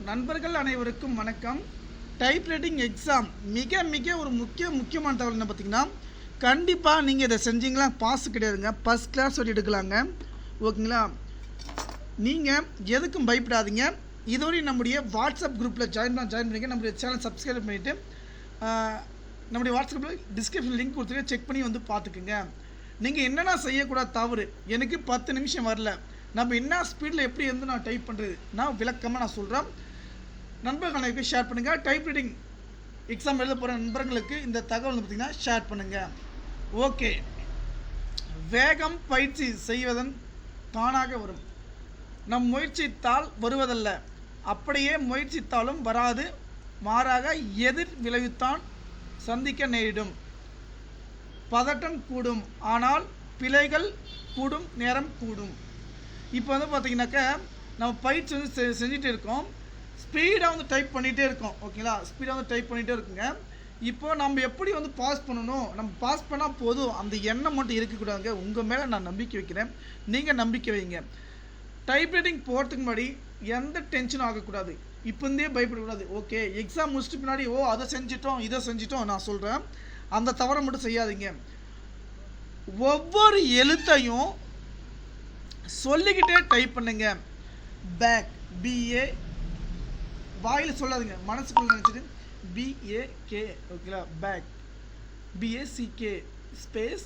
நண்பர்கள் அனைவருக்கும் வணக்கம். டைப்ரைட்டிங் எக்ஸாம் மிக மிக ஒரு முக்கியமான தகவல் என்ன பார்த்தீங்கன்னா, கண்டிப்பாக நீங்கள் இதை செஞ்சீங்களா பாஸ் கிடையாதுங்க, ஃபஸ்ட் கிளாஸ் வரை எடுக்கலாங்க. ஓகேங்களா? நீங்கள் எதுக்கும் பயப்படாதீங்க. இதுவரை நம்முடைய வாட்ஸ்அப் குரூப்பில் ஜாயின் பண்ணிங்க. நம்முடைய சேனல் சப்ஸ்கிரைப் பண்ணிவிட்டு நம்முடைய வாட்ஸ்அப்பில் டிஸ்கிரிப்ஷன் லிங்க் கொடுத்துருங்க, செக் பண்ணி வந்து பார்த்துக்குங்க. நீங்கள் என்னென்ன செய்யக்கூடாது தவறு, எனக்கு 10 நிமிஷம் வரல, நம்ம என்ன ஸ்பீடில் எப்படி இருந்து நான் டைப் பண்ணுறது, நான் விளக்கமாக நான் சொல்கிறேன். நண்பர்களுக்கு ஷேர் பண்ணுங்கள். டைப்ரைட்டிங் எக்ஸாம் எழுத போகிற நண்பர்களுக்கு இந்த தகவல் வந்து பார்த்திங்கன்னா ஷேர் பண்ணுங்கள். ஓகே, வேகம் பயிற்சி செய்வதன் தானாக வரும். நம் முயற்சித்தால் வருவதல்ல, அப்படியே முயற்சித்தாலும் வராது, மாறாக எதிர் விளைவுத்தான் சந்திக்க நேரிடும். பதட்டம் கூடும், ஆனால் பிழைகள் கூடும், நேரம் கூடும். இப்போ வந்து பார்த்திங்கனாக்கா நம்ம பயிற்சி வந்து செஞ்சுட்டு இருக்கோம், ஸ்பீடாக வந்து டைப் பண்ணிகிட்டே இருக்கோம். ஓகேங்களா? ஸ்பீடாக வந்து டைப் பண்ணிகிட்டே இருக்குங்க. இப்போ நம்ம எப்படி வந்து பாஸ் பண்ணணும், நம்ம பாஸ் பண்ணால் போதும், அந்த எண்ணம் மட்டும் இருக்கக்கூடாதுங்க. உங்கள் மேலே நான் நம்பிக்கை வைக்கிறேன், நீங்கள் நம்பிக்கை வைங்க. டைப்ரைட்டிங் போகிறதுக்கு முன்னாடி எந்த டென்ஷனும் ஆகக்கூடாது, இப்போந்தே பயப்படக்கூடாது. ஓகே, எக்ஸாம் முடிச்சுட்டு பின்னாடி அதை செஞ்சிட்டோம் இதை செஞ்சிட்டோம் நான் சொல்கிறேன், அந்த தவறை மட்டும் செய்யாதீங்க. ஒவ்வொரு எழுத்தையும் சொல்லிக்கிட்டே டைப் பண்ணுங்க. பேக், பிஏ, வாயில் சொல்லாதுங்க, மனசுக்குள்ள நினச்சிட்டு பிஏகே. ஓகேங்களா? Back, B A C K space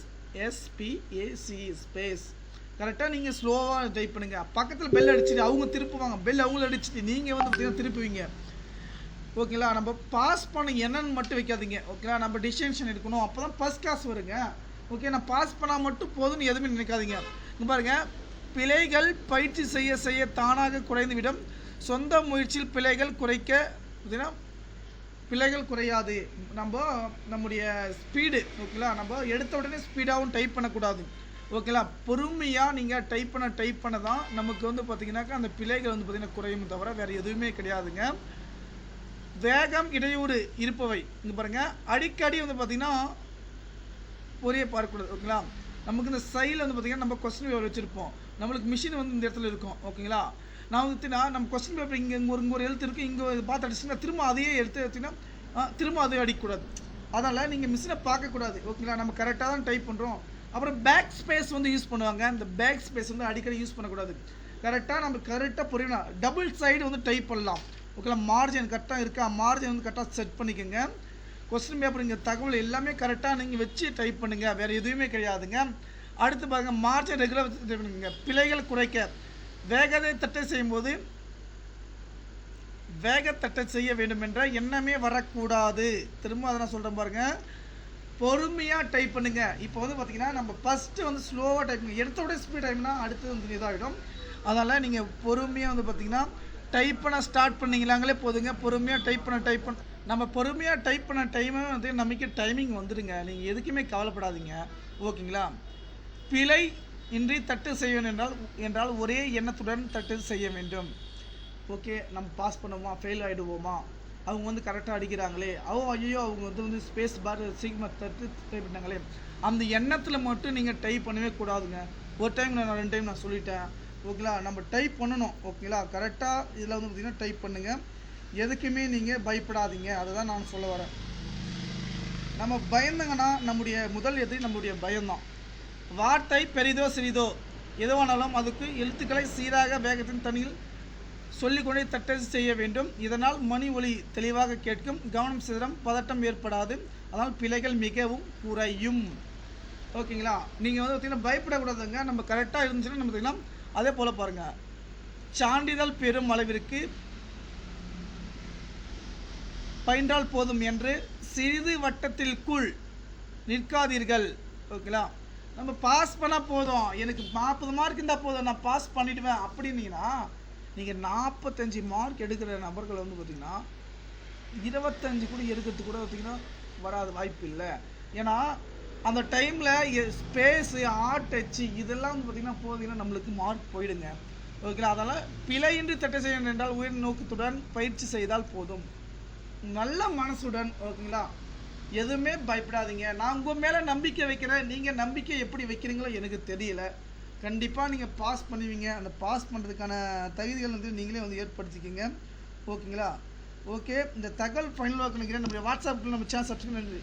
S P A C space. கரெக்டாக நீங்கள் ஸ்லோவாக டைப் பண்ணுங்கள். பக்கத்தில் பெல் அடிச்சுட்டு அவங்க திருப்புவாங்க, பெல் அவங்கள அடிச்சுட்டு நீங்கள் வந்து பார்த்தீங்கன்னா திருப்புவீங்க. ஓகேங்களா? நம்ம பாஸ் பண்ண என்னன்னு மட்டும் வைக்காதீங்க. ஓகேங்களா? நம்ம டிஸ்டிங்ஷன் எடுக்கணும், அப்போ தான் ஃபஸ்ட் கிளாஸ் வருங்க. ஓகே, நான் பாஸ் பண்ணால் மட்டும் போதும்னு எதுவுமே நினைக்காதீங்க. இங்கே பாருங்கள், பிழைகள் பயிற்சி செய்ய செய்ய தானாக குறைந்துவிடும். சொந்த முயற்சியில் பிழைகள் பிழைகள் குறையாது. நம்முடைய ஸ்பீடு, ஓகேங்களா, நம்ம எடுத்த உடனே ஸ்பீடாகவும் டைப் பண்ணக்கூடாது. ஓகேங்களா? பொறுமையாக நீங்கள் டைப் பண்ண தான் நமக்கு வந்து பார்த்திங்கனாக்கா அந்த பிழைகள் வந்து பார்த்திங்கன்னா குறையும் தவிர வேறு எதுவுமே கிடையாதுங்க. வேகம் இடையூறு இருப்பவை, இங்கே பாருங்கள், அடிக்கடி வந்து பார்த்திங்கன்னா பொரிய பார்க்கக்கூடாது. ஓகேங்களா? நமக்கு இந்த சைடில் வந்து பார்த்திங்கன்னா நம்ம கொஸ்டின் பேப்பர் வச்சுருப்போம், நம்மளுக்கு மிஷின் வந்து இந்த இடத்துல இருக்கும். ஓகேங்களா? நான் வந்துட்டுனா நம்ம கொஸ்டின் பேப்பர் இங்கே ஒரு எழுத்து இருக்குது, இங்கே பார்த்து அடிச்சுன்னா திரும்ப அதையே எடுத்துன்னா திரும்ப அதே அடிக்கக்கூடாது. அதனால் நீங்கள் மிஷினை பார்க்கக்கூடாது. ஓகேங்களா? நம்ம கரெக்டாக தான் டைப் பண்ணுறோம். அப்புறம் பேக் ஸ்பேஸ் வந்து யூஸ் பண்ணுவாங்க, இந்த பேக் ஸ்பேஸ் வந்து அடிக்கடி யூஸ் பண்ணக்கூடாது. கரெக்டாக புரியணும். டபுள் சைடு வந்து டைப் பண்ணலாம். ஓகேங்களா? மார்ஜின் கரெக்டாக இருக்கா, மார்ஜின் வந்து கரெக்டாக செட் பண்ணிக்கோங்க. கொஸ்டின் பேப்பர் இங்கே தகவல் எல்லாமே கரெக்டாக நீங்கள் வச்சு டைப் பண்ணுங்கள், வேறு எதுவுமே கிடையாதுங்க. அடுத்து பாருங்கள், மார்ஜின் ரெகுலர் வச்சு டைப் பண்ணுங்க. பிழைகள் குறைக்க வேகத்தை தட்டை செய்யும்போது வேகத்தட்டை செய்ய வேண்டும் என்ற எண்ணமே வரக்கூடாது. திரும்ப அதை நான் சொல்கிறேன் பாருங்கள், பொறுமையாக டைப் பண்ணுங்கள். இப்போ வந்து பார்த்திங்கன்னா நம்ம ஃபஸ்ட்டு வந்து ஸ்லோவாக டைப் பண்ணுங்க, எடுத்த உடனே ஸ்பீட் டைப்னா அடுத்து வந்து இதாகிடும். அதனால் நீங்கள் பொறுமையாக வந்து பார்த்திங்கன்னா டைப் பண்ண ஸ்டார்ட் பண்ணிங்களாங்களே போதுங்க. பொறுமையாக டைப் பண்ண நம்ம பொறுமையாக டைப் பண்ண டைமே வந்து நமக்கு டைமிங் வந்துடுங்க. நீங்கள் எதுக்குமே கவலைப்படாதீங்க. ஓகேங்களா? பிழை இன்றி தட்டு செய்ய வேண்டும் என்றால் ஒரே எண்ணத்துடன் தட்டு செய்ய வேண்டும். ஓகே, நம்ம பாஸ் பண்ணுவோமா, ஃபெயில் ஆகிடுவோமா, அவங்க வந்து கரெக்டாக அடிக்கிறாங்களே, ஐயோ அவங்க வந்து ஸ்பேஸ் பார் சீக்கிரமாக தட்டு டைப் பண்ணாங்களே, அந்த எண்ணத்தில் மட்டும் நீங்கள் டைப் பண்ணவே கூடாதுங்க. ஒரு டைம் நான் 2 டைம் நான் சொல்லிட்டேன். ஓகேங்களா? நம்ம டைப் பண்ணணும். ஓகேங்களா? கரெக்டாக இதில் வந்து பார்த்திங்கன்னா டைப் பண்ணுங்கள். எதுக்குமே நீங்கள் பயப்படாதீங்க, அதை தான் நான் சொல்ல வரேன். நம்ம பயந்தங்கன்னா நம்முடைய முதல் எதிரி நம்முடைய பயம்தான். வார்த்தை பெரிதோ சிறிதோ எதுவானாலும் அதுக்கு எழுத்துக்களை சீராக வேகத்தின் தண்ணியில் சொல்லிக்கொண்டே தட்டச்சு செய்ய வேண்டும். இதனால் மணி ஒலி தெளிவாக கேட்கும், கவனம் சிதறம், பதட்டம் ஏற்படாது, அதனால் பிழைகள் மிகவும் குறையும். ஓகேங்களா? நீங்கள் வந்து பார்த்திங்கன்னா பயப்படக்கூடாதுங்க. நம்ம கரெக்டாக இருந்துச்சுன்னா நம்ம பார்த்திங்கன்னா அதே போல் பாருங்கள், சான்றிதழ் பெறும் அளவிற்கு பயின்றால் போதும் என்று சிறிது வட்டத்திற்குள் நிற்காதீர்கள். ஓகேங்களா? நம்ம பாஸ் பண்ணால் போதும், எனக்கு 40 மார்க் இருந்தால் போதும், நான் பாஸ் பண்ணிவிடுவேன் அப்படின்னீங்கன்னா நீங்கள் 45 மார்க் எடுக்கிற நபர்கள் வந்து பார்த்திங்கன்னா 25 கூட எடுக்கிறதுக்கு கூட பார்த்திங்கன்னா வராத வாய்ப்பு இல்லை. ஏன்னா அந்த டைமில் ஸ்பேஸு டச்சு இதெல்லாம் வந்து பார்த்திங்கன்னா போதிங்கன்னா நம்மளுக்கு மார்க் போயிடுங்க. ஓகேங்களா? அதனால் பிழையின்றி தட்டை செய்ய வேண்டும் என்றால் உயர் நோக்கத்துடன் பயிற்சி செய்தால் போதும், நல்ல மனசுடன். ஓகேங்களா? எதுவுமே பயப்படாதீங்க. நான் உங்கள் மேலே நம்பிக்கை வைக்கிறேன், நீங்கள் நம்பிக்கை எப்படி வைக்கிறீங்களோ எனக்கு தெரியல. கண்டிப்பாக நீங்கள் பாஸ் பண்ணுவீங்க. அந்த பாஸ் பண்ணுறதுக்கான தகுதிகள் வந்து நீங்களே வந்து ஏற்படுத்திக்கிங்க. ஓகேங்களா? ஓகே, இந்த தகவல் ஃபைனல் வாக்கு நினைக்கிறேன். நம்மளுடைய வாட்ஸ்அப்பில் நம்ம சேனல் சப்ஸ்கிரைப் நன்றி.